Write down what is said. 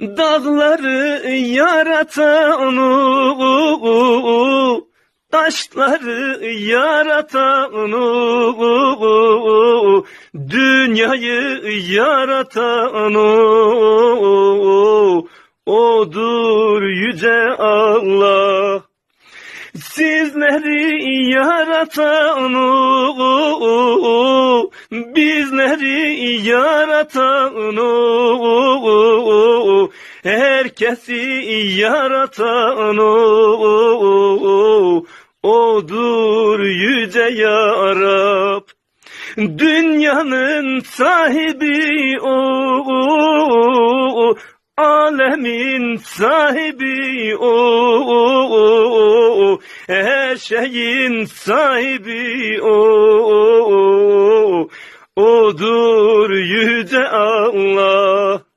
Dağları yaratan o, taşları yaratan o, dünyayı yaratan o, odur yüce Allah. Sizleri yaratan o, bizleri yaratan o, herkesi yaratan o, odur yüce ya Rab. Dünyanın sahibi o, alemin sahibi o, her şeyin sahibi o, odur yüce Allah.